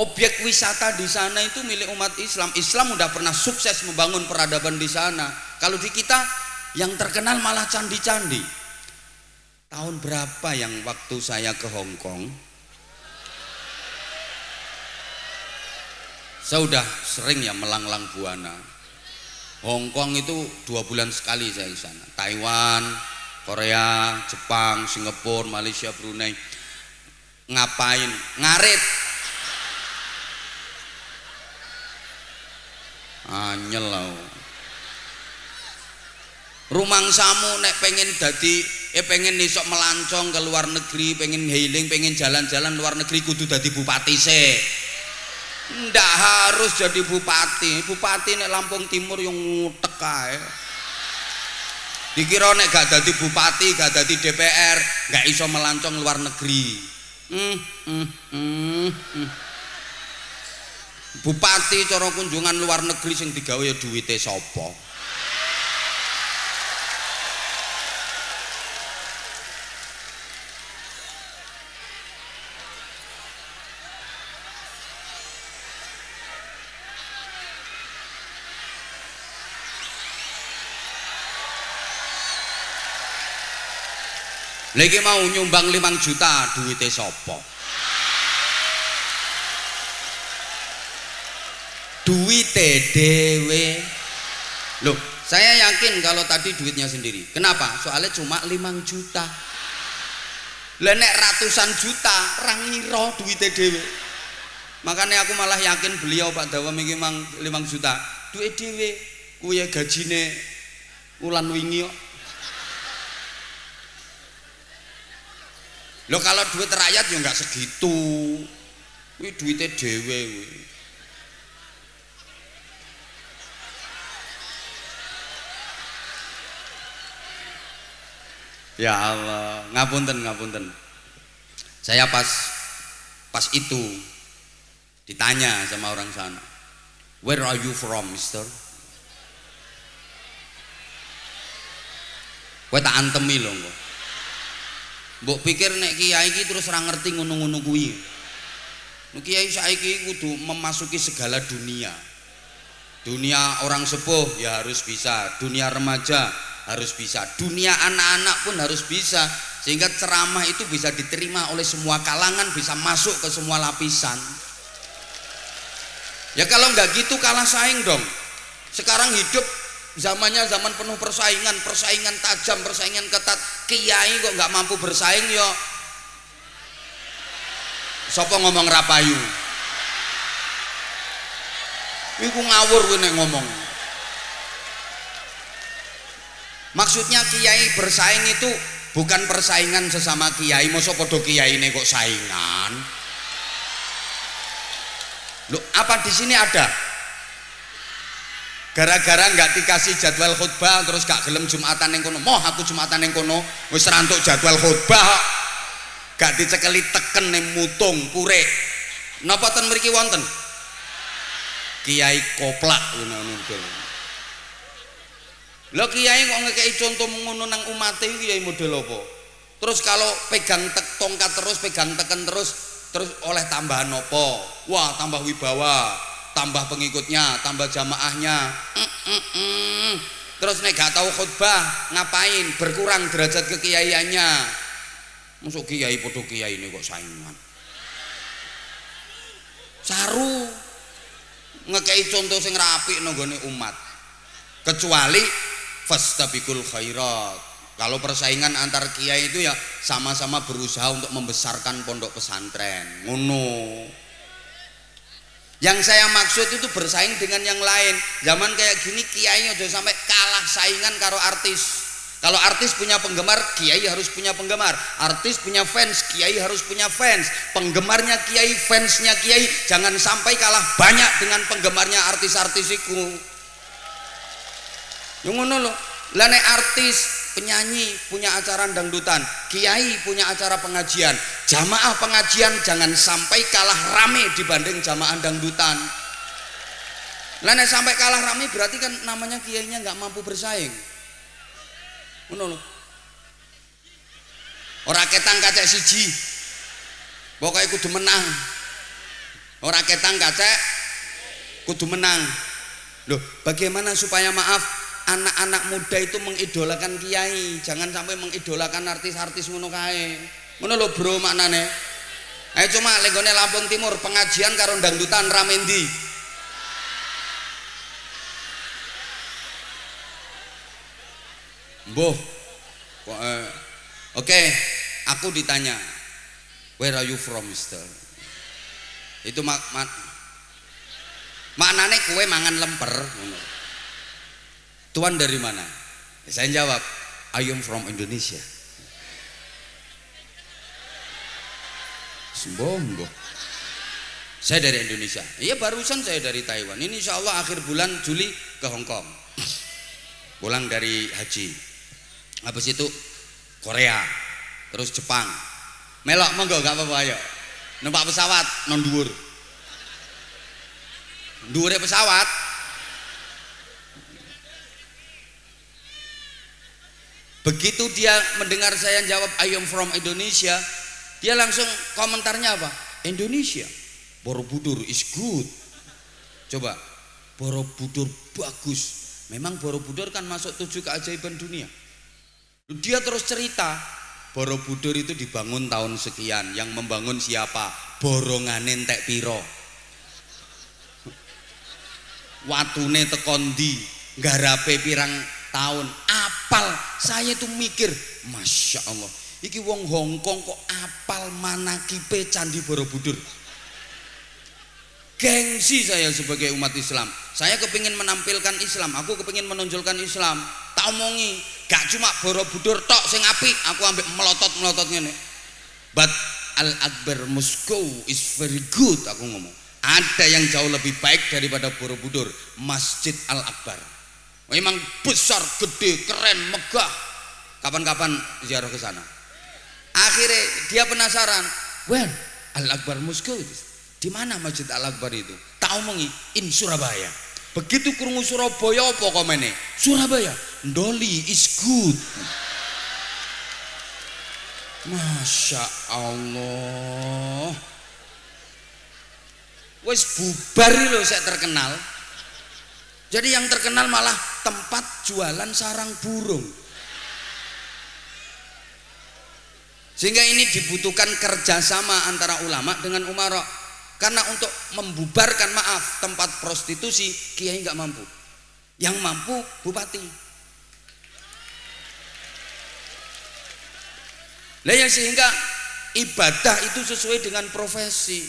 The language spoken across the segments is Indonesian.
Objek wisata di sana itu milik umat Islam. Islam udah pernah sukses membangun peradaban di sana. Kalau di kita yang terkenal malah candi-candi. Tahun berapa yang waktu saya ke Hong Kong? Saya udah sering ya melanglang buana. Hong Kong itu 2 bulan sekali saya di sana. Taiwan, Korea, Jepang, Singapura, Malaysia, Brunei. Ngapain? Ngarit. Anyel lah. Rumangsamu nek pengen pengen isok melancong ke luar negeri, pengen healing, pengen jalan-jalan luar negeri kudu dadi bupati sih. Ndak harus jadi bupati. Bupati nek Lampung Timur yang ngutek kae. Dikira nek gak dadi bupati, gak dadi DPR, gak iso melancong luar negeri. Bupati cara kunjungan luar negeri sing digawe ya duwite sapa? Lagi mau nyumbang 5 juta duwite sapa? Duwite dhewe. Loh, saya yakin kalau tadi duitnya sendiri. Kenapa? Soalnya cuma 5 juta. Lah nek ratusan juta ra ngira duwite dhewe. Makanya aku malah yakin beliau Pak Dawam iki mang 5 juta. Duit dhewe kuwi gajine wulan wingi kok. Loh kalau duit rakyat ya nggak segitu. Wih duitnya dewe. Ya Allah, ngapunten. Saya pas itu ditanya sama orang sana, where are you from, Mister? Kowe tak antemi lho kok. Mbok pikir nek kiai iki terus ora ngerti ngono-ngono kuwi. Nek kiai saiki kudu memasuki segala dunia. Dunia orang sepuh ya harus bisa, dunia remaja harus bisa, dunia anak-anak pun harus bisa, sehingga ceramah itu bisa diterima oleh semua kalangan, bisa masuk ke semua lapisan. Ya kalau nggak gitu kalah saing dong. Sekarang hidup zamannya zaman penuh persaingan tajam, persaingan ketat. Kiai kok nggak mampu bersaing yo. Sopo ngomong rapayu? Iku ngawur kowe nek ngomong. Maksudnya kiai bersaing itu bukan persaingan sesama kiai, mosok padha kiyaine kok saingan. Loh, apa di sini ada? Gara-gara nggak dikasih jadwal khutbah terus gak gelem Jumatan yang kono. Moh aku Jumatan yang kono wis rantuk jadwal khutbah, gak dicekeli teken ning mutung pure. Napa ten mriki wonten kiai koplak ngono lho. Lho kiai kok ngekeki contoh ngono nang umate iki kiai model apa? Terus kalau pegang tongkat terus, pegang teken terus oleh tambahan apa? Wah, tambah wibawa, tambah pengikutnya, tambah jamaahnya. Terus nek gak tahu khutbah ngapain? Berkurang derajat kekiaiannya. Masuk kiai podo kiai ini kok saingan. Saru ngekei contoh sing rapi nanggone umat. Kecuali fastabiqul khairat. Kalau persaingan antar kiai itu ya sama-sama berusaha untuk membesarkan pondok pesantren. Ngono. Yang saya maksud itu bersaing dengan yang lain. Zaman kayak gini kiai aja sampai kalah saingan karo artis. Kalau artis punya penggemar, kiai harus punya penggemar. Artis punya fans, kiai harus punya fans. Penggemarnya kiai, fansnya kiai jangan sampai kalah banyak dengan penggemarnya artis-artis iku. Yang ngono lho. Lah nek artis, penyanyi punya acara dangdutan, kiai punya acara pengajian, jamaah pengajian jangan sampai kalah rame dibanding jamaah dangdutan. Lah nek sampai kalah rame berarti kan namanya kiainya nggak mampu bersaing. Ngono lho. Ora ketang kacek siji. Pokoke kudu menang. Ora ketang kacek kudu menang. Loh, bagaimana supaya maaf anak-anak muda itu mengidolakan kiai, jangan sampai mengidolakan artis-artis ngono kae. Ngono lho bro maknane. Ayo cuma lenggone Lampung Timur pengajian karo dangdutan rame ndi? Mbuh. Oke, aku ditanya, where are you from, Mister? Itu maknane kue mangan lemper. Tuan dari mana? Saya jawab, I am from Indonesia. Sembombong. Saya dari Indonesia. Iya barusan saya dari Taiwan. Ini insya Allah akhir bulan Juli ke Hong Kong. Pulang dari haji. Habis itu Korea, terus Jepang. Melok monggo gak apa-apa ayo. Numpak pesawat non dhuwur. Dhuwure pesawat. Begitu dia mendengar saya jawab I am from Indonesia, dia langsung komentarnya apa? Indonesia, Borobudur is good. Coba, Borobudur bagus. Memang Borobudur kan masuk 7 keajaiban dunia. Dia terus cerita, Borobudur itu dibangun tahun sekian. Yang membangun siapa? Borongane entek piro. Watune tekondi, garape pirang tahun. Apal, saya tuh mikir, Masya Allah, iki wong Hongkong kok apal manakipe Candi Borobudur. Gengsi saya sebagai umat Islam. Saya kepingin menampilkan Islam, aku kepingin menonjolkan Islam. Tak omongi, gak cuma Borobudur tok sing apik, aku ambek melotot ngene. But Al-Akbar Moskow is very good, aku ngomong. Ada yang jauh lebih baik daripada Borobudur, Masjid Al-Akbar. Memang besar, gede, keren, megah. Kapan-kapan ziarah ke sana. Akhirnya dia penasaran, where Al-Akbar Moskow itu? Di mana Masjid Al-Akbar itu? Tak omongi, in Surabaya. Begitu krungu Surabaya apa komene? Surabaya, Ndoli is good. Masya Allah. Wes bubar lho saya terkenal. Jadi yang terkenal malah tempat jualan sarang burung. Sehingga ini dibutuhkan kerjasama antara ulama dengan umara. Karena untuk membubarkan maaf tempat prostitusi kiai nggak mampu, yang mampu bupati. Lah ya sehingga ibadah itu sesuai dengan profesi.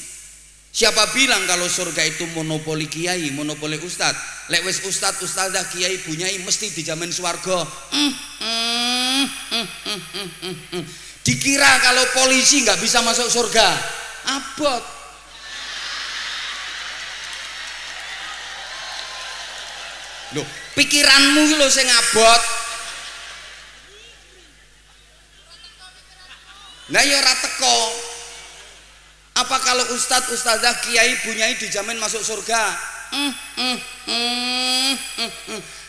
Siapa bilang kalau surga itu monopoli kiai, monopoli ustad? Lek wis ustad, ustadzah, kiai, bunyai mesti dijamin swarga. Dikira kalau polisi nggak bisa masuk surga, abot. Loh, pikiranmu lho sing abot. Nah ya ora teko. Apa kalau ustadz, ustadzah, kiai, bunyai dijamin masuk surga?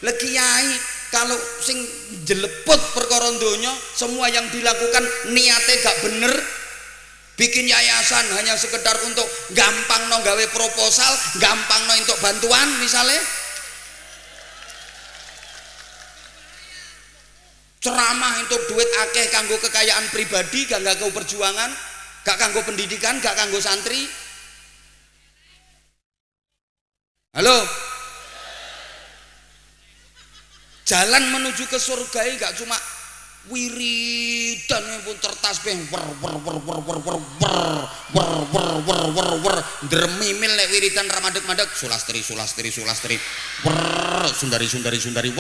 Lah kiai kalau sing jeleput perkara donya, semua yang dilakukan niate gak bener, bikin yayasan hanya sekedar untuk gampang no gawe proposal, gampang no untuk bantuan misalnya, ceramah untuk duit akeh kanggo kekayaan pribadi, gak kanggo perjuangan, gak kanggo pendidikan, gak kanggo santri. Halo, jalan menuju ke surga gak cuma wiridan pun tertasbih dermimil lek wiridan ramadeg-madeg sulastri sulastri sulastri sundari sundari sundari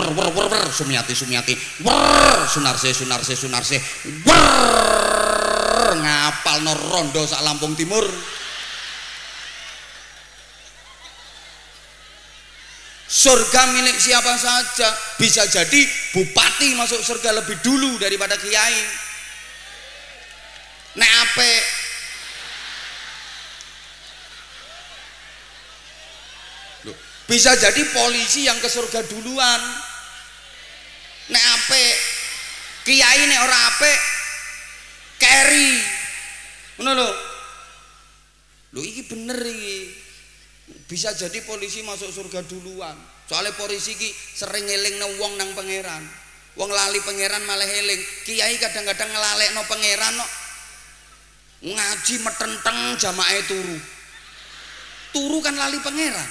sumiati sumiati sunarse sunarse sunarse ngapal no rondo sak Lampung Timur. Surga milik siapa saja, bisa jadi bupati masuk surga lebih dulu daripada kiai. Nek ape loh, bisa jadi polisi yang ke surga duluan. Nek ape kiai nek ora ape keri. Ngono lho. Lho iki bener iki. Bisa jadi polisi masuk surga duluan. Soalnya polisi iki sering ngelingno wong nang pangeran. Wong lali pangeran malah eling. Kiai kadang-kadang ngelalekno pangeran kok. Ngaji metenteng jamaah turu. Turu kan lali pangeran.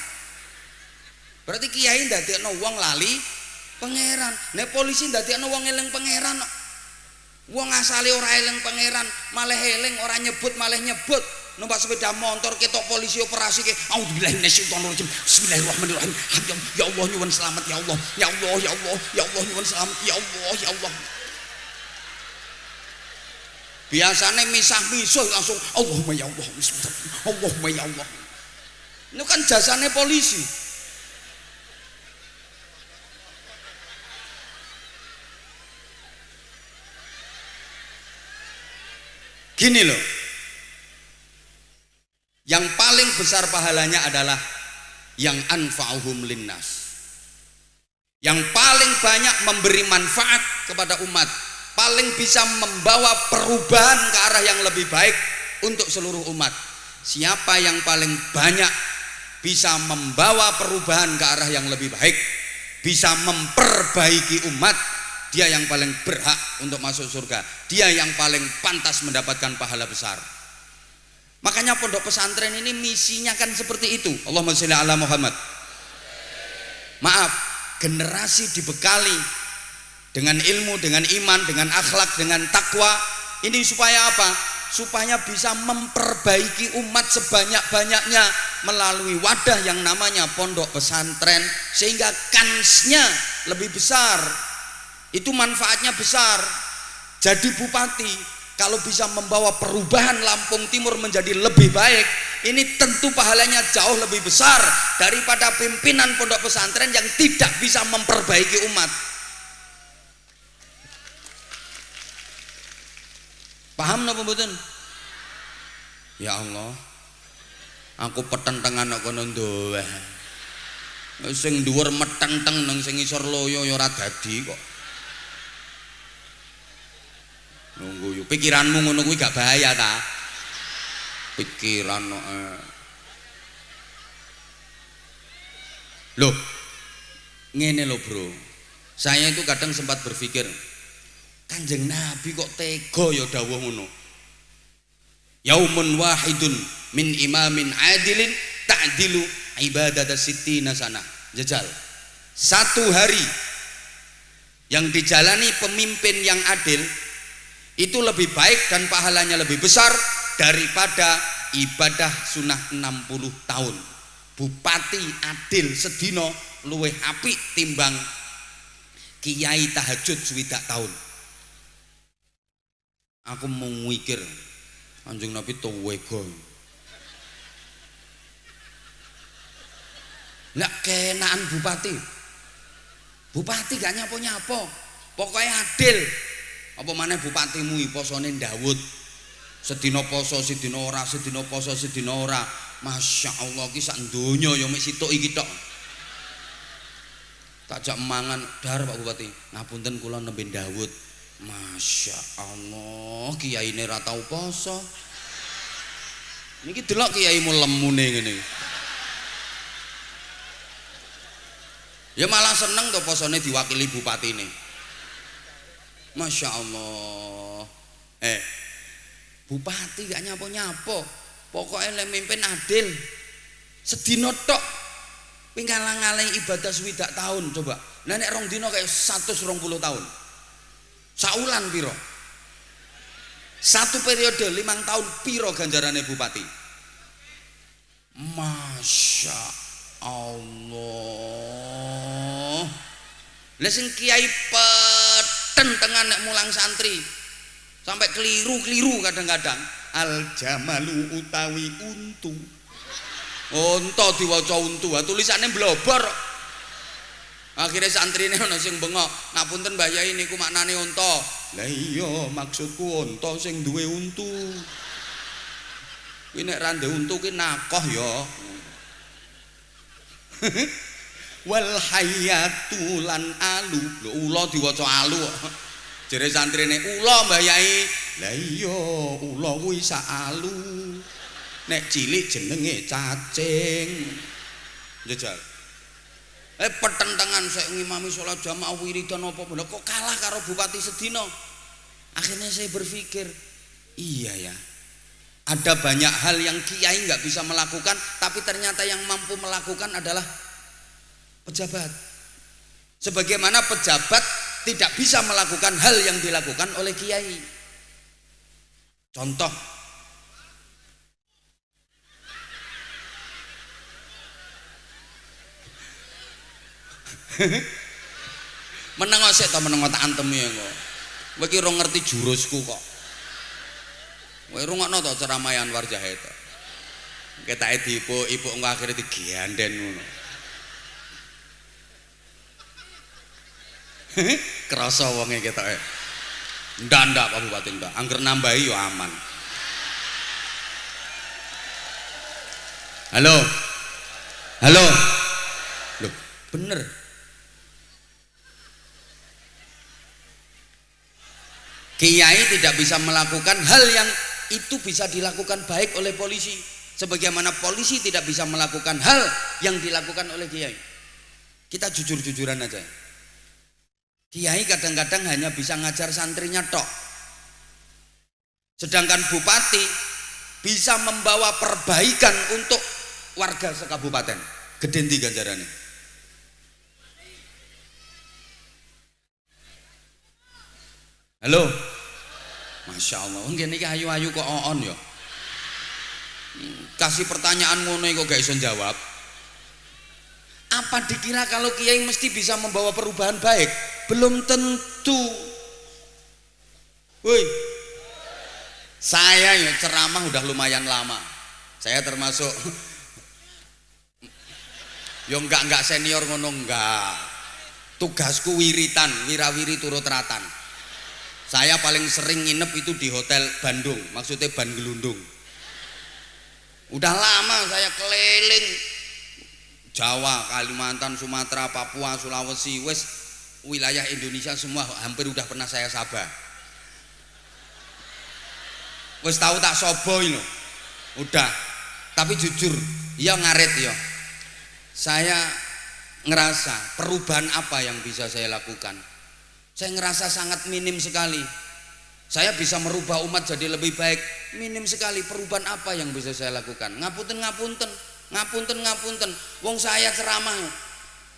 Berarti kiai ndadekno wong lali pangeran. Nek polisi ndadekno wong eling pangeran kok. Wong asale ora eling pangeran, malah eling, ora nyebut malah nyebut. Numpak sepeda motor ketok polisi operasi ke auzubillahi minasyaitonirrajim. Bismillahirrahmanirrahim. Ya Allah nyuwun selamat ya Allah. Ya Allah ya Allah ya Allah nyuwun selamat ya Allah ya Allah. Biasanya misah-misah langsung Allahumma ya Allah. Allahumma ya Allah. Itu kan jasane polisi. Gini loh, yang paling besar pahalanya adalah yang anfa'uhum linnas, yang paling banyak memberi manfaat kepada umat, paling bisa membawa perubahan ke arah yang lebih baik untuk seluruh umat. Siapa yang paling banyak bisa membawa perubahan ke arah yang lebih baik, bisa memperbaiki umat, dia yang paling berhak untuk masuk surga. Dia yang paling pantas mendapatkan pahala besar. Makanya pondok pesantren ini misinya kan seperti itu. Allahumma sholli ala Muhammad. Maaf, generasi dibekali dengan ilmu, dengan iman, dengan akhlak, dengan takwa. Ini supaya apa? Supaya bisa memperbaiki umat sebanyak-banyaknya melalui wadah yang namanya pondok pesantren, sehingga kansnya lebih besar. Itu manfaatnya besar. Jadi bupati kalau bisa membawa perubahan Lampung Timur menjadi lebih baik, ini tentu pahalanya jauh lebih besar daripada pimpinan pondok pesantren yang tidak bisa memperbaiki umat. Paham napa mboten? Ya Allah, aku petentengan kok kono ndowe. Sing dhuwur metenteng nang sing isor loyo ya ora dadi kok. Nunggu yuk, pikiranmu ngono kuwi gak bahaya ta? Pikiran loh, ngene loh bro, saya itu kadang sempat berpikir, Kanjeng Nabi kok tega ya dawuh ngono. Yaumun wahidun min imamin adilin ta'dilu ibadata sittina sana. Jajal, satu hari yang dijalani pemimpin yang adil itu lebih baik dan pahalanya lebih besar daripada ibadah sunnah 60 tahun. Bupati adil sedino luwih apik timbang kiai tahajud swidak tahun. Aku mau mikir Kanjeng Nabi tuwego. Nek kenaan bupati. Bupati gak nyapo-nyapo. Pokoknya adil. Apa maneh bupatimu posone Daud. Sedina poso sedina ora, sedina poso sedina ora. Masya Allah ki sak donya ya mek situk iki tok. Tak jak mangan dar Pak Bupati. Ngapunten kula nembe Daud. Masya Allah kiyaine ra tau poso. Niki delok kiaimu lemune ngene. Ya malah seneng to posone diwakili bupatine. Masya Allah. Bupati gak nyapo-nyapo. Pokoknya lek mimpin adil. Sedina tok pinggalang-aling ibadah swidak tahun coba. Lah nek rong dina kayak 120 tahun. Saulan piro? Satu periode 5 tahun piro ganjarane bupati? Masya Allah. Lah sing kiai peten tengah nek mulang santri sampai keliru-keliru kadang-kadang. Al jamalu utawi untu. Unta diwaca untu, tulisannya blobor. Akhirnya santrine ana sing bengok, ngapunten Mbah Yai niku maknane unta. Lah iya maksudku unta sing duwe untu. Kuwi nek ra ndek untu ki nakoh ya. Wal hayatu lan alu. Lho ula diwaca alu kok. Jere santrine ula Mbah Yai. Lah iya ula kuwi sak alu. nek cilik jenenge cacing. Njajal. Pertentangan saya ngimami sholat jamaah wiridan apa bener kok kalah karo bupati sedina. Akhirnya saya berpikir, iya ya. Ada banyak hal yang kiai nggak bisa melakukan, tapi ternyata yang mampu melakukan adalah pejabat. Sebagaimana pejabat tidak bisa melakukan hal yang dilakukan oleh kiai. Contoh, menengok sik ta menengok tak antemi kok. Kowe iki ora ngerti jurusku kok. Kowe rungokno to ceramah Anwar Zahid. Ketake diipuk engko akhire diganden ngono. Kerasa wonge ketoke. Ndak Pak Bupati ndak. Angger nambahi yo aman. Halo. Halo. Loh, bener. Kiai tidak bisa melakukan hal yang itu bisa dilakukan baik oleh polisi, sebagaimana polisi tidak bisa melakukan hal yang dilakukan oleh kiai. Kita jujur-jujuran aja. Kiai kadang-kadang hanya bisa ngajar santrinya tok, sedangkan bupati bisa membawa perbaikan untuk warga sekabupaten. Gedenti ganjarannya. Halo. Masya Allah, mungkin ini ayu-ayu kok on ya. Kasih pertanyaan ngono kok gak iso jawab. Apa dikira kalau kiai mesti bisa membawa perubahan baik? Belum tentu. Woi, saya ya ceramah udah lumayan lama. Saya termasuk yo enggak senior ngono enggak. Tugasku wiritan, wirawiri turut ratan. Saya paling sering nginep itu di hotel Bandung, maksudnya Ban Gelundung. Udah lama saya keliling Jawa, Kalimantan, Sumatera, Papua, Sulawesi, wes wilayah Indonesia semua hampir udah pernah saya sabah. Wes tahu tak sobo ini, udah. Tapi jujur, ya ngaret ya. Saya ngerasa perubahan apa yang bisa saya lakukan. Saya ngerasa sangat minim sekali. Saya bisa merubah umat jadi lebih baik, minim sekali. Perubahan apa yang bisa saya lakukan? Ngapunten. Wong saya ceramah,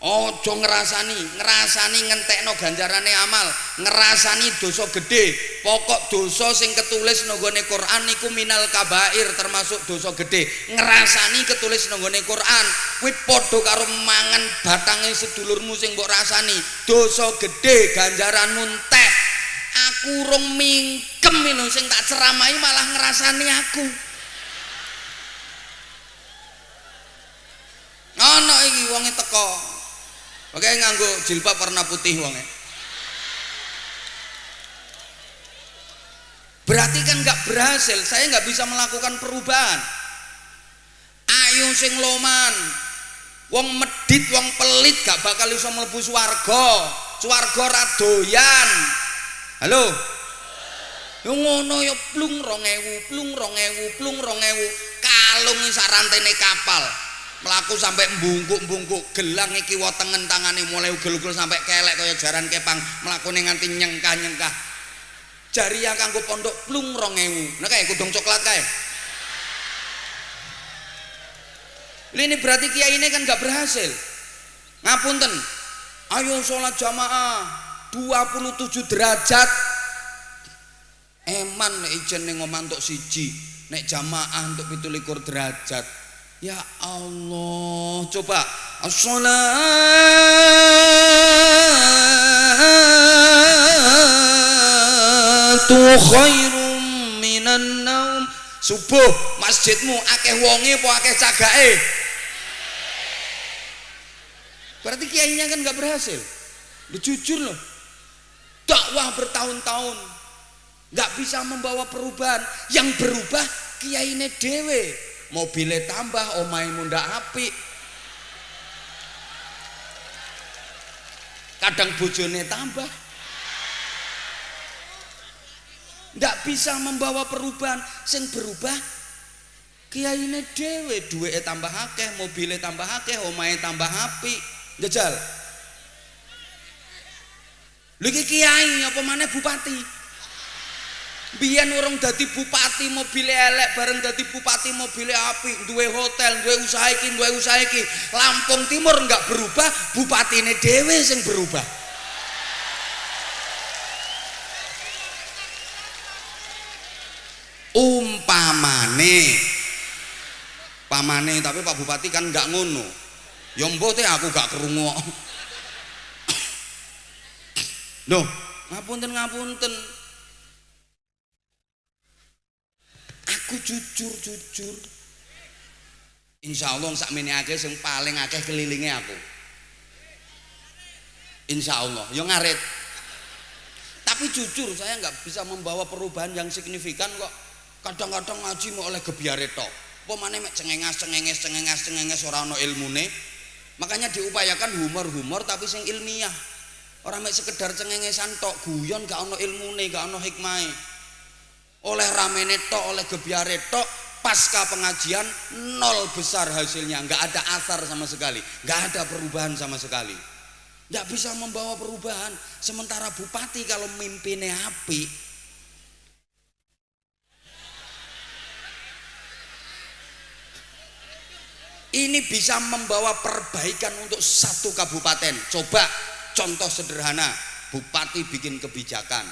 ojo ngerasani ngentekno ganjarane amal, ngerasani dosa gede. Pokok dosa sing ketulis nggone Quran niku minal kabair, termasuk dosa gede. Ngerasani ketulis nggone Quran, kuwi padha karo mangan batange sedulurmu sing mbok rasani. Dosa gede ganjaranmu entek. Aku urung mingkem lho sing tak ceramahi malah ngerasani aku. Ana iki wonge teko. Oke nganggo jilbab warna putih wonge. Berarti kan nggak berhasil, saya nggak bisa melakukan perubahan. Ayo sing loman, wong medit, wong pelit gak bakal iso mlebu swarga. Swarga ra doyan. Halo. Yo ngono yo plung 2000, kalung sak rantene kapal. Melaku sampai mbungkuk gelang iki wetengen tangane mulai ugel-ugel sampai kelek kaya jaran kepang mlakune nganti nyengkah. Jari yang kanggo pondok plung 2000. Nah kayak kudung coklat kayak. Ini berarti kiai ini kan gak berhasil. Ngapunten. Ayo sholat jamaah 27 derajat. Eman nek ijen ning omah entuk siji, nek jamaah untuk 17 derajat. Ya Allah, coba as-shalatu khairum minan naum. Subuh masjidmu akeh wonge apa akeh cagake? Berarti kiainya kan gak berhasil. Jujur loh, dakwah bertahun-tahun gak bisa membawa perubahan. Yang berubah kiainya dewe. Mobilnya tambah, omahe munda apik. Kadang bojone tambah. Ndak bisa membawa perubahan. Sing berubah kiyaine dhewe duweke tambah akeh, mobile tambah akeh, omahe tambah apik. Njajal. Lha iki kiai apa maneh bupati? Biyen urung dadi bupati mobile elek, bareng dadi bupati mobile apik, duwe hotel, duwe usaha iki. Lampung Timur enggak berubah, bupatine dhewe sing berubah. Pamane tapi Pak Bupati kan enggak ngono. Ya mbok teh aku gak krungu. Loh, ngapunten. Aku jujur. Insya Allah sakmene akeh sing paling akeh kelilinge aku. Insya Allah, ya ngarit. Tapi jujur saya nggak bisa membawa perubahan yang signifikan kok. Kadang-kadang ngaji mau oleh gebyare tok. Apa maneh mek cengenges ora ana ilmune. Makanya diupayakan humor tapi sing ilmiah. Ora mek sekedar cengengesan tok, guyon gak ana ilmune, gak ana hikmahe. Oleh ramene tok, oleh gebyare tok, pasca pengajian nol besar hasilnya, nggak ada asar sama sekali, nggak ada perubahan sama sekali. Nggak bisa membawa perubahan. Sementara bupati kalau mimpinnya api, ini bisa membawa perbaikan untuk satu kabupaten. Coba contoh sederhana, bupati bikin kebijakan,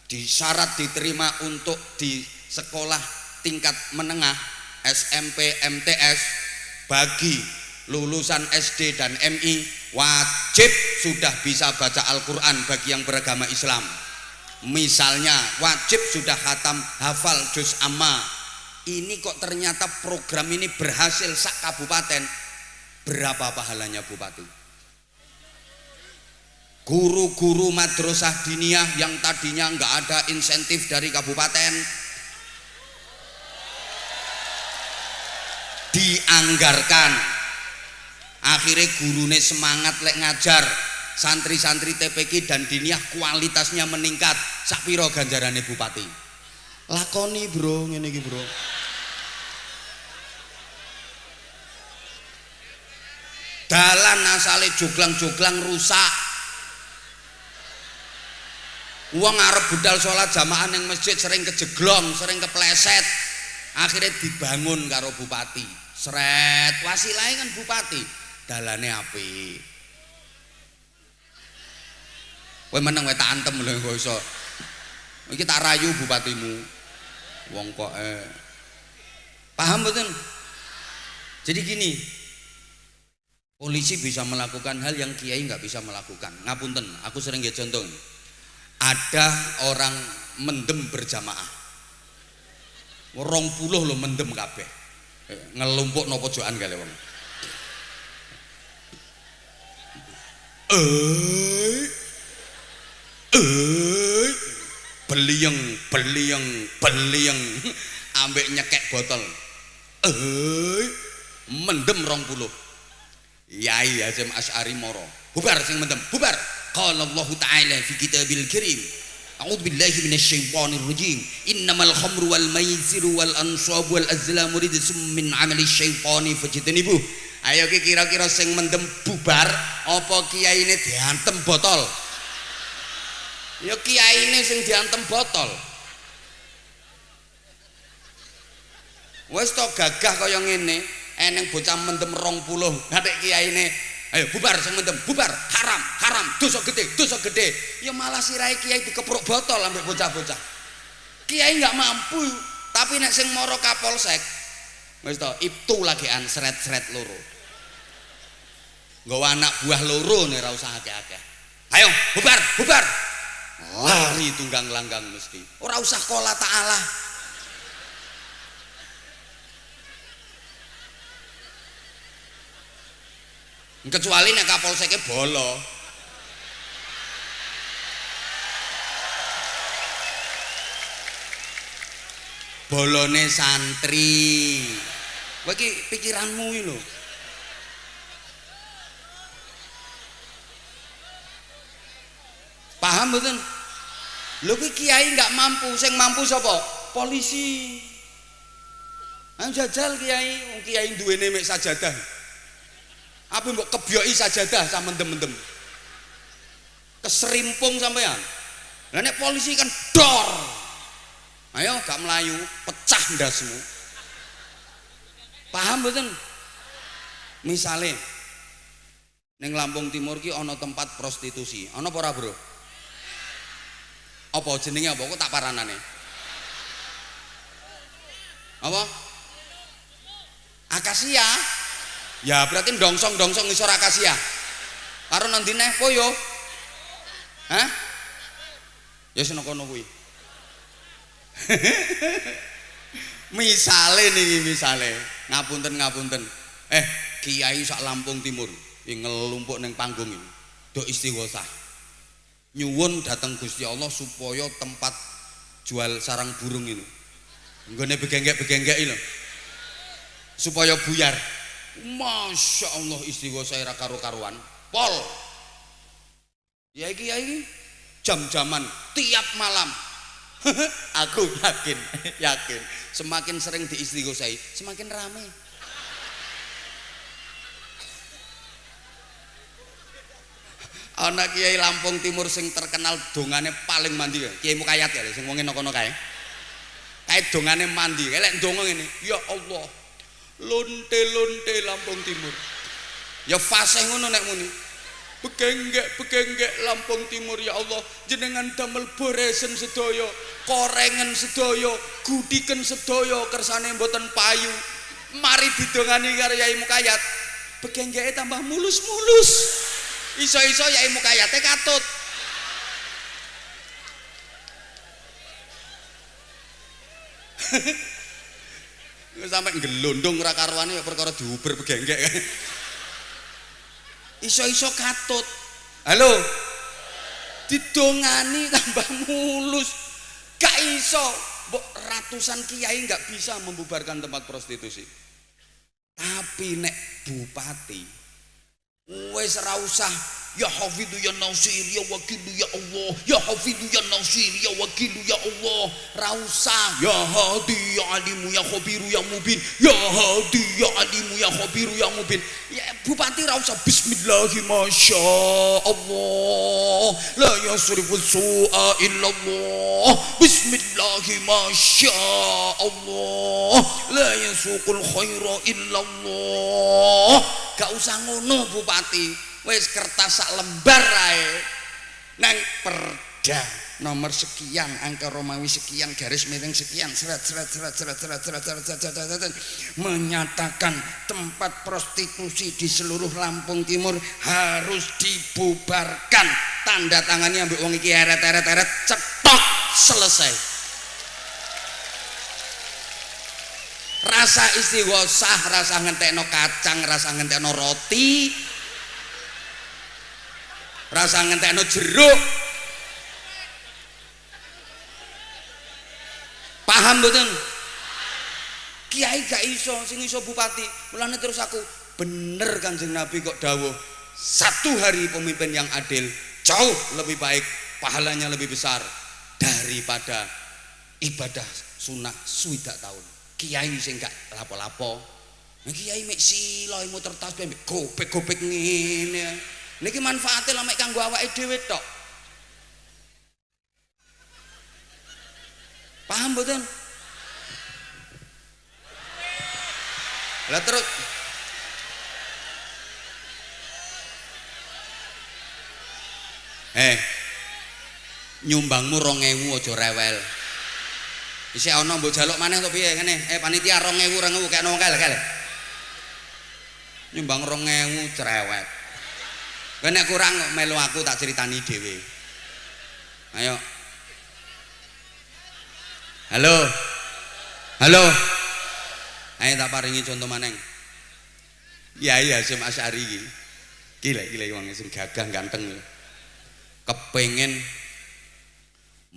disyarat diterima untuk di sekolah tingkat menengah SMP MTS, bagi lulusan SD dan MI wajib sudah bisa baca Al-Quran bagi yang beragama Islam. Misalnya wajib sudah khatam hafal juz amma. Ini kok ternyata program ini berhasil sak kabupaten. Berapa pahalanya bupati? Guru-guru madrasah diniyah yang tadinya nggak ada insentif dari kabupaten dianggarkan. Akhirnya gurune semangat lek ngajar, santri-santri TPQ dan diniyah kualitasnya meningkat. Sak piro ganjarane bupati? Lakoni bro, ngene iki bro. Dalan asale joglang-joglang rusak. Wong arep budal sholat jamaah ning masjid sering kejeglong, sering kepleset. Akhirnya dibangun karo bupati. Sret, wasilahe kan bupati. Dalane apik. Kowe meneng wae tak antem lho kok iso. Iki tak rayu bupatimu. Wong kok paham mboten? Jadi gini, polisi bisa melakukan hal yang kiai nggak bisa melakukan. Ngapunten, aku sering nggih contoh. Ada orang mendem berjamaah. 20 lho mendem kabeh. Ngelumpuk no pojokan kali wong. Belieng ambek nyekek botol. Mendem 20. Yai Hasyim Asy'ari moro. Bubar sing mendem, bubar. Qala Allah Ta'ala fi kitabil karim. A'udzu billahi minasyaitonir rajim. Innamal khamru wal maisiru wal ansabu wal azlamu rijsum min 'amali syaitani fajtanibu. Ayo ki kira-kira sing mendem bubar apa kiyaine diantem botol? Ya kiyaine sing diantem botol. Wes to gagah kaya ngene, eneng bocah mendem 20, ngatek kiyaine, ayo bubar sing mendem, bubar, haram, dosa gede. Ya malah sirahe kiai dikepruk botol ambek bocah-bocah. Kiai enggak mampu, tapi nek sing moro Kapolsek, wis to ibtu lagian seret-seret loro. Nggawa anak buah loro nek ora usah akeh-akeh. Ayo bubar. Lari tunggang langgang mesti. Ora usah qala ta'ala. Kecuali nek Kapolseke bolo. Bolone santri. Kowe iki pikiranmu iki lho. Paham mboten? Lho ki kiai enggak mampu, sing mampu sapa? Polisi. Ayo jajal kiai, wong kiai duwene mek sajadah. Apa mbok kebyoki sajadah sama mendem-mendem. Keserimpung sampean. Lah nek polisi kan dor. Ayo gak melayu, pecah ndasmu. Paham mboten? Misale ning Lampung Timur ki ana tempat prostitusi. Ana apa ora, Bro? Apa jenenge apa? Kok tak paranane? Apa? Akasia. Ya berarti dongsong-dongsong ngisor akasia. Karo nang dine poyo. Hah? Ya seno kono kuwi. Misale niki misale, ngapunten. Kiai sak Lampung Timur yang ngelumpuk ning panggung ini. Do istighosah. Nyuwun datang Gusti Allah supaya tempat jual sarang burung ini. Nggone begenggek-begenggek lho. Supaya buyar. Masya Allah istighosah ra karo-karuan. Pol. Ya iki jam-jaman tiap malam. Aku yakin semakin sering diistighosahi semakin rame. Ana kiai Lampung Timur sing terkenal dongane paling mandi Kiai Mukayat ya sing wong kono kae. Kae dongane mandi, lek ndonga ngene, ya Allah. Lonte-lonte Lampung Timur. Ya fasih ngono nek muni. Begenggek Lampung Timur ya Allah, jenengan damel boresen sedaya, korengen sedaya, gudiken sedaya kersane mboten payu. Mari didongani karo Yai Mukayat. Begenggeke tambah mulus-mulus. Iso-iso Yai Mukayate katut. Sampai ngelondong ra karuane ya perkara diuber begenggek. Iso-iso katut. Halo. Didongani tambah mulus. Gak iso. Mbok ratusan kiai nggak bisa membubarkan tempat prostitusi. Tapi nek bupati wes ra usah ya hafidhu ya nasir ya wakilu ya Allah, ya hafidhu ya nasir ya wakilu ya Allah, ra usah ya hadi ya alimu ya khabiru ya mubin, ya hadi ya alimu ya khabiru ya mubin. Ya bupati ra usah bismillahi masya Allah la yasrifu su'a illa Allah, bismillahi masya Allah la yasuqul khaira illa Allah. Gak usah ngono bupati, wes kertas sak lembar ae nang perda nomor sekian angka Romawi sekian garis miring sekian serat menyatakan tempat prostitusi di seluruh Lampung Timur harus dibubarkan. Tanda tangannya ambek wong iki eret-eret cetok selesai. Rasa istighosah, rasa ngentekno kacang, rasa ngentekno roti, rasa ngentekno jeruk. Paham mboten? Kiai gak iso, sing iso bupati. Mulane terus aku bener Kanjeng Nabi kok dawuh, satu hari pemimpin yang adil jauh lebih baik, pahalanya lebih besar daripada ibadah sunnah swidak tahun. Kiai sing gak lapo-lapo, kiai mek sila muter tasbih mek gopek-gopek ngene. Niki manfaate lha mek kanggo awake dhewe tok. Paham mboten? Lah terus nyumbangmu 2.000 aja rewel. Isih ana mbok jaluk maneh to piye ngene? Panitia 2.000 kekno kele. Nyumbang 2.000 cerewet. Kowe nek kurang melu aku tak critani dhewe. Ayo. Halo. Ayo tak paringi contoh maneng. Yai Hasyim Asy'ari iki. Gila wong sing gagah ganteng. Kepengin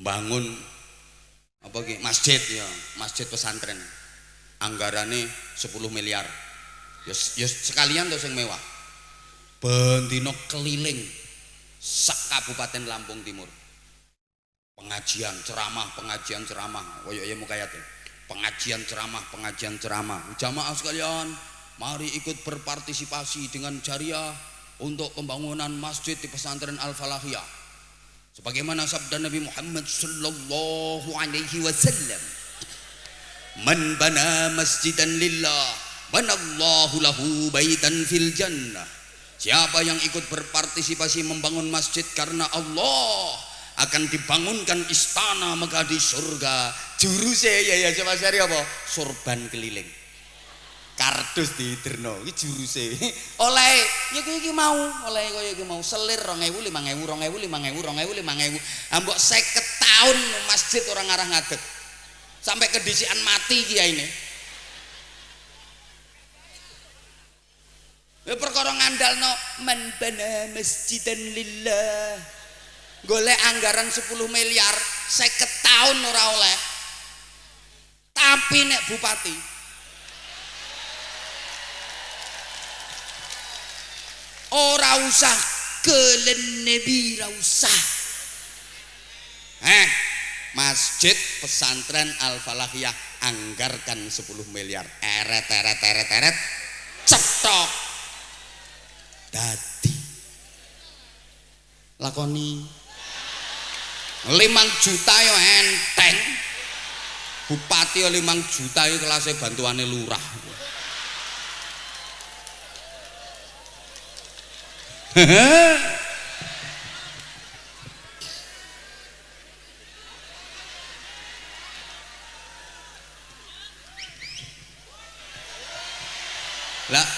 bangun apa ki masjid ya, masjid pesantren. Anggarane 10 miliar. Ya sekalian to sing mewah. Bendina keliling sak Kabupaten Lampung Timur. Pengajian ceramah, koyo ya Mukayat. pengajian ceramah. Jamaah sekalian, mari ikut berpartisipasi dengan jariah untuk pembangunan masjid di pesantren Al-Falahiyah. Sebagaimana sabda Nabi Muhammad sallallahu alaihi wasallam, "Man bana masjidan lillah, banallahu lahu baitan fil jannah." Siapa yang ikut berpartisipasi membangun masjid karena Allah, akan dibangunkan istana megah di surga. Juruse ya Mas Ari apa? Sorban keliling. Kardus diiterno iki juruse. Oleh ya iki mau, oleh kaya iki mau selir 2000 5000. Ambok 50 tahun masjid orang ngarah ngadeg. Sampai kedisian mati kiyaine. Ya perkara ngandalno man bana masjidan lillah. Golek anggaran 10 miliar 50 tahun ora oleh. Tapi nek bupati ora usah kelen nebi ora usah. Masjid pesantren Al-Falahiyah anggarkan 10 miliar. Eret cetok dadi lakoni 5 juta yo enteng. Bupati 5 juta itu kelasnya bantuannya lurah. Lah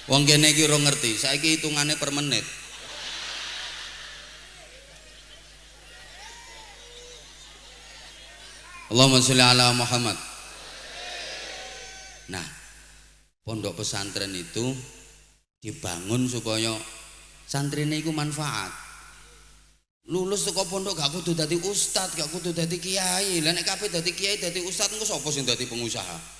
wong kene iki ora ngerti, saiki hitungane per menit. Allahumma sholli ala Muhammad. Nah, pondok pesantren itu dibangun supaya santrine iku manfaat. Lulus teko pondok gak kudu dadi ustad, gak kudu dadi kiai. Lah nek kabeh dadi kiai dadi ustad engko sapa sing dadi pengusaha?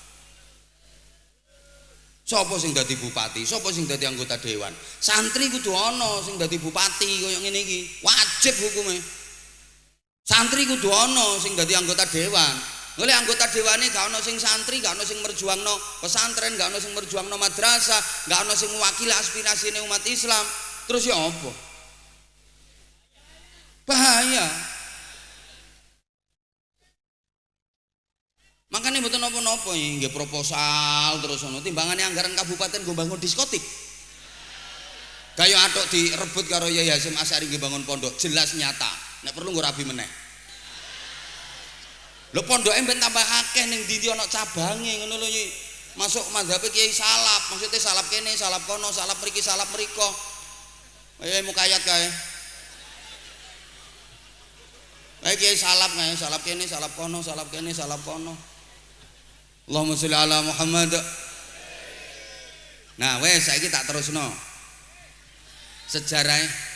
Sapa sing dadi bupati? Sapa sing dadi anggota dewan? Santri kudu ana sing dadi bupati kaya ngene iki. Wajib hukume. Santri kudu ana sing dadi anggota dewan. Oleh anggota dewane gak ana sing santri, gak ana sing merjuangno pesantren, gak ana sing merjuangno madrasah, gak ana sing mewakili aspirasine umat Islam. Terus ya apa? Bahaya. Makanya mboten napa-napa nggih proposal terus ono timbangane anggaran kabupaten nggo bangun diskotik. Kaya atok direbut karo Yai Hasyim Asy'ari nggih bangun pondok, jelas nyata. Nek perlu nggo rabi meneh. Lho pondoke ben tambah akeh ning ndi ana cabange ngono lho iki. Masuk mazhab Kiai Salap, maksudnya salap kene, salap kono, salap mriki, salap mriko. Kaya mukayat kae. Kae Kiai Salap kae, salap kene, salap kono, salap kene, salap kono. Allahumma sholli ala Muhammad. Nah, wes saiki tak terusno. Sejarah.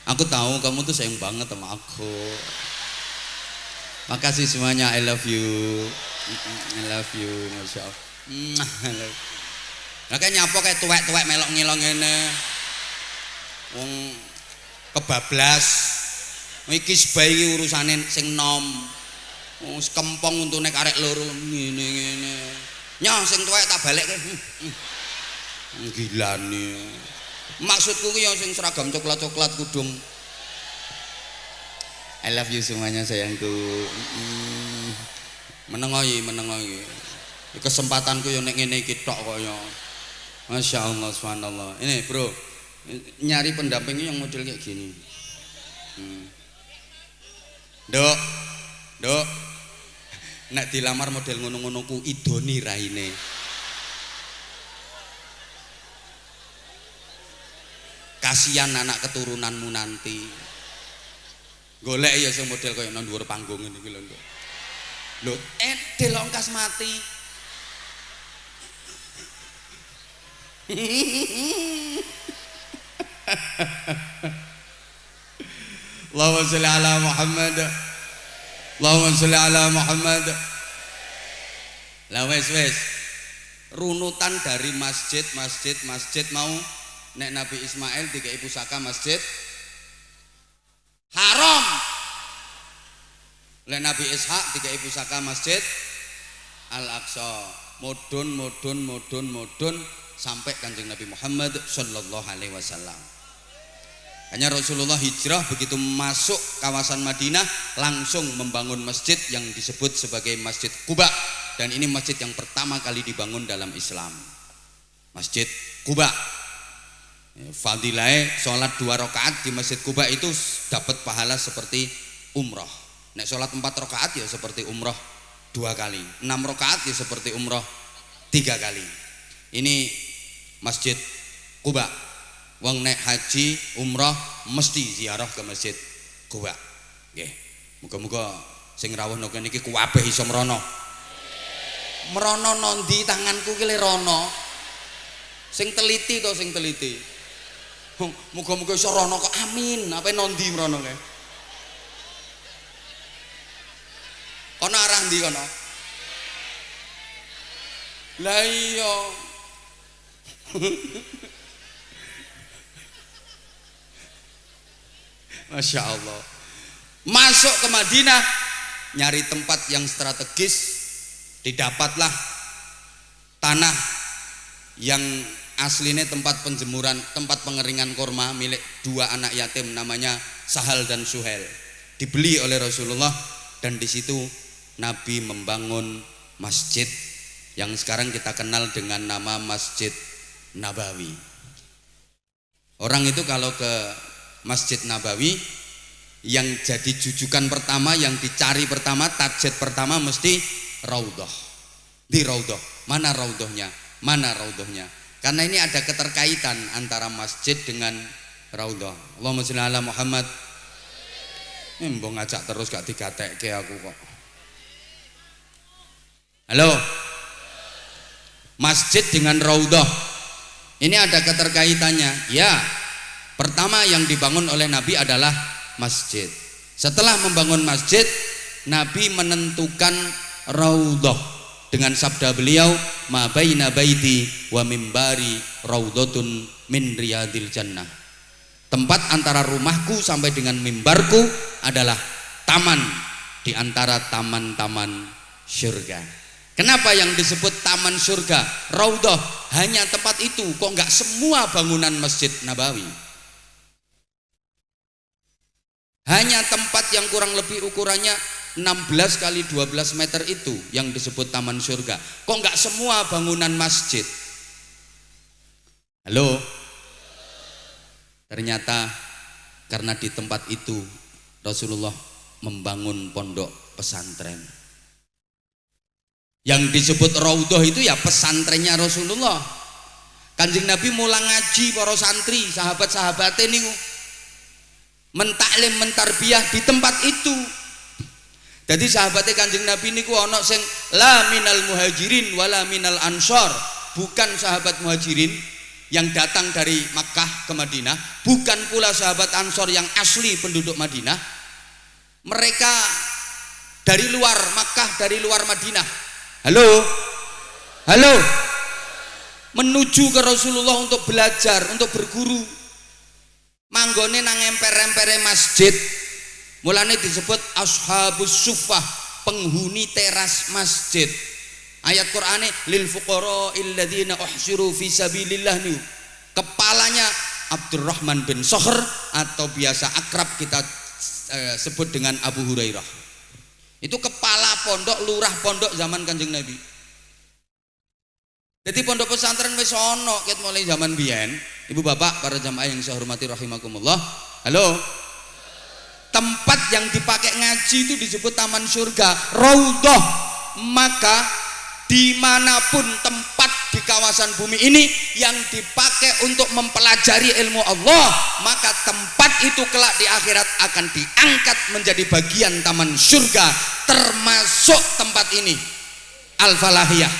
Aku tahu kamu tuh sayang banget sama aku. Makasih semuanya, I love you. I love you, Masya Allah. Nah kayak nyapo kayak tuwek-tuwek melok ngilong ngene. Wong kebablas. Iki sebae urusane sing nom. Wong kempong untune karek loro ngene-ngene. Nyah sing tuwek tak balekke. Gilane. Maksudku ki yang sing seragam coklat-coklat kudung. I love you semuanya sayangku. Menengohi. Kesempatanku yang nek ngene iki tok kaya. Masya Allah subhanallah. Ini bro, nyari pendampingnya yang model kayak gini. Dok. Nek dilamar model ngono-ngono ku idoni raine. Kasihan anak keturunanmu nanti. Golek ya sing model kaya nang dhuwur panggung ngene iki lho. Lho, delongkas mati. Allahumma sholli ala Muhammad. Allahumma sholli ala Muhammad. Lah wes. Runutan dari masjid mau nek Nabi Ismail dikei pusaka masjid haram. Oleh Nabi Ishak dikai pusaka Masjid Al-Aqsa, mudun sampai Kanjeng Nabi Muhammad sallallahu alaihi wasallam. Hanya Rasulullah hijrah begitu masuk kawasan Madinah langsung membangun masjid yang disebut sebagai Masjid Quba, dan ini masjid yang pertama kali dibangun dalam Islam. Masjid Quba. Fadilahnya sholat 2 rakaat di Masjid Quba itu dapat pahala seperti umroh. Nek sholat 4 rakaat ya seperti umroh 2 kali, 6 rakaat ya seperti umroh 3 kali. Ini Masjid Quba. Wong nek haji umroh mesti ziarah ke Masjid Quba. Nggih. Muga-muga sing rawuh kene iki kuwabeh iso mrono. Mrono nondi tanganku ki le rono. Sing teliti to sing teliti. Muga-muga iso rono kok amin. Apa nondi mrono kae. Ana arah ndi kono? Lah iya. Masya Allah. Masuk ke Madinah nyari tempat yang strategis, didapatlah tanah yang aslinya tempat penjemuran, tempat pengeringan korma milik 2 anak yatim namanya Sahal dan Suhel. Dibeli oleh Rasulullah dan di situ Nabi membangun masjid yang sekarang kita kenal dengan nama Masjid Nabawi. Orang itu kalau ke Masjid Nabawi yang jadi jujukan pertama, yang dicari pertama, target pertama mesti raudhah. Di raudhah, mana raudhahnya? Mana raudhahnya? Karena ini ada keterkaitan antara masjid dengan raudhah. Allahumma sholli ala Muhammad. Mbok ngajak terus gak digatekke aku kok. Halo. Masjid dengan raudhah. Ini ada keterkaitannya. Ya. Pertama yang dibangun oleh Nabi adalah masjid. Setelah membangun masjid, Nabi menentukan raudhah dengan sabda beliau, ma baina baiti wa mimbari raudhatun min riyadil jannah. Tempat antara rumahku sampai dengan mimbarku adalah taman di antara taman-taman surga. Kenapa yang disebut taman surga? Raudhah hanya tempat itu, kok enggak semua bangunan Masjid Nabawi? Hanya tempat yang kurang lebih ukurannya 16 kali 12 meter itu yang disebut taman surga. Kok enggak semua bangunan masjid? Halo? Ternyata karena di tempat itu Rasulullah membangun pondok pesantren. Yang disebut raudhah itu ya pesantrennya Rasulullah. Kanjeng Nabi mulang ngaji para santri, sahabat-sahabatnya niku mentaklim, mentarbiyah di tempat itu. Jadi sahabatnya Kanjeng Nabi niku ana sing la minal muhajirin wala minal ansor, bukan sahabat muhajirin yang datang dari Makkah ke Madinah, bukan pula sahabat Ansor yang asli penduduk Madinah. Mereka dari luar Makkah, dari luar Madinah. Halo? Halo? Menuju ke Rasulullah untuk belajar, untuk berguru. Manggone nang emper-empere masjid. Mulane disebut ashabus suffah, penghuni teras masjid. Ayat Qur'ane lil fuqara illadzina uhsiru fi sabilillah niku. Kepalanya Abdurrahman bin Sakhr atau biasa akrab kita sebut dengan Abu Hurairah. Itu kepala pondok, lurah pondok zaman Kanjeng Nabi. Jadi pondok pesantren wis ana ket mulai zaman biyen. Ibu bapak, para jamaah yang saya hormati rahimakumullah. Halo. Tempat yang dipakai ngaji itu disebut taman surga, raudhah. Maka dimanapun tempat di kawasan bumi ini yang dipakai untuk mempelajari ilmu Allah, maka tempat itu kelak di akhirat akan diangkat menjadi bagian taman surga, termasuk tempat ini Al-Falahiyah.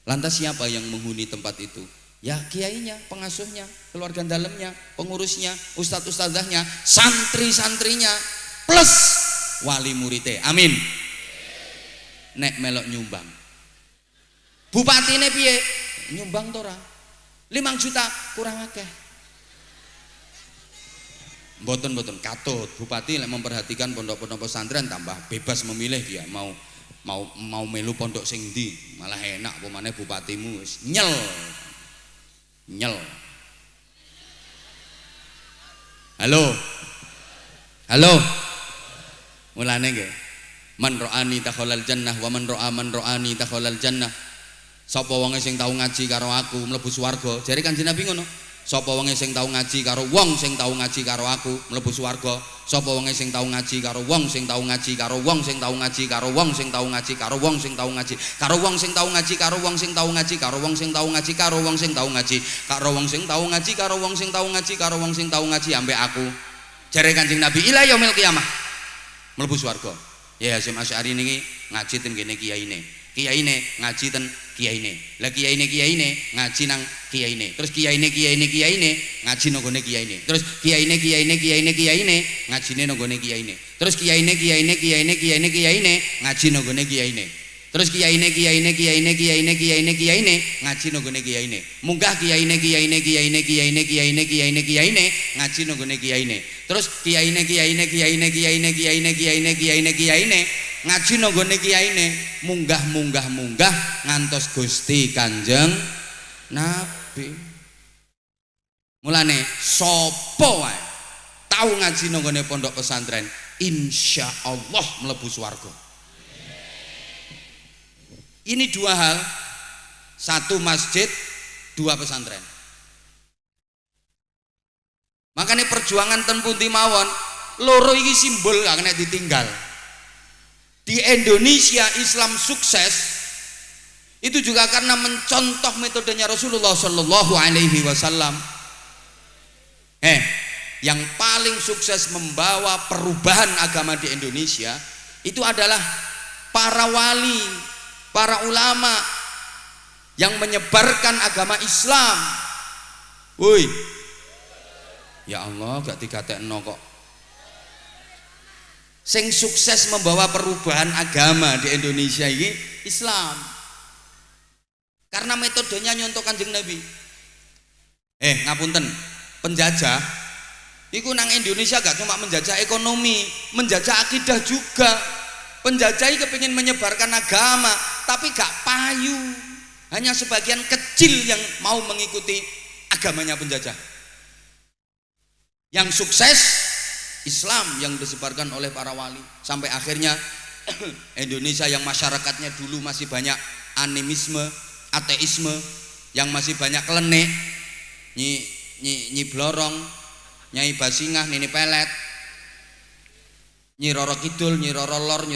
Lantas siapa yang menghuni tempat itu? Ya kiainya, pengasuhnya, keluarga dalamnya, pengurusnya, ustadz-ustadzahnya, santri-santrinya, plus wali muridnya. Amin. Nek melok nyumbang. Bupatine piye? Nyumbang to ora? 5 juta kurang akeh. Mboten katut. Bupati lek memperhatikan pondok-pondok pesantren tambah bebas memilih dia mau melu pondok sing ndi, malah enak pemane bupatimu wis nyel. Halo. Mulane nggih. Man ra'ani takhalal jannah wa man ra'ani takhalal jannah. Sapa wonge sing tau ngaji karo aku mlebu swarga. Jare Kanjeng Nabi ngono. Sapa wonge sing tau ngaji karo wong sing tau ngaji karo aku mlebu swarga. Sapa wonge sing tau ngaji karo wong sing tau ngaji karo wong sing tau ngaji karo wong sing tau ngaji karo wong sing tau ngaji karo wong sing tau ngaji karo wong sing tau ngaji karo wong sing tau ngaji karo wong sing tau ngaji karo wong sing tau ngaji karo wong sing tau ngaji karo wong sing tau ngaji ambek aku. Jare Kanjeng Nabi ila yaumil qiyamah mlebu swarga. Ya Hasyim Asy'ari niki ngaji ten kene kiyaine ngaji ten kiyaine. Lah kiyaine ngaji nang kiyaine. Terus kiyaine ngaji nang gone kiyaine. Terus kiyaine ngajine nang gone kiyaine. Terus kiyaine ngaji nang gone kiyaine. Terus kiyaine ngaji nang gone kiyaine. Munggah kiyaine ngaji nang gone kiyaine. Terus kiyaine ngaji nang gone kiyaine munggah ngantos Gusti Kanjeng Nabi. Mulane sapa wae tau ngaji nang gone pondok pesantren insyaallah mlebu swarga. Ini dua hal, satu masjid, dua pesantren. Makanya perjuangan ten pundi mawon loro iki simbol gak kena ditinggal. Di Indonesia Islam sukses itu juga karena mencontoh metodenya Rasulullah Shallallahu Alaihi Wasallam. Yang paling sukses membawa perubahan agama di Indonesia itu adalah para wali, para ulama yang menyebarkan agama Islam. Woi, ya Allah gak dikatekno kok. Sing sukses membawa perubahan agama di Indonesia ini Islam. Karena metodenya nyontok Kanjeng Nabi. Ngapunten, penjajah iku nang Indonesia gak cuma menjajah ekonomi, menjajah akidah juga. Penjajah iki kepengin menyebarkan agama, tapi gak payu. Hanya sebagian kecil yang mau mengikuti agamanya penjajah. Yang sukses Islam yang disebarkan oleh para wali sampai akhirnya Indonesia yang masyarakatnya dulu masih banyak animisme, ateisme, yang masih banyak klenik, nyi blorong, nyai basingah, nini pelet, nyi roro kidul, nyi roro lor, nyi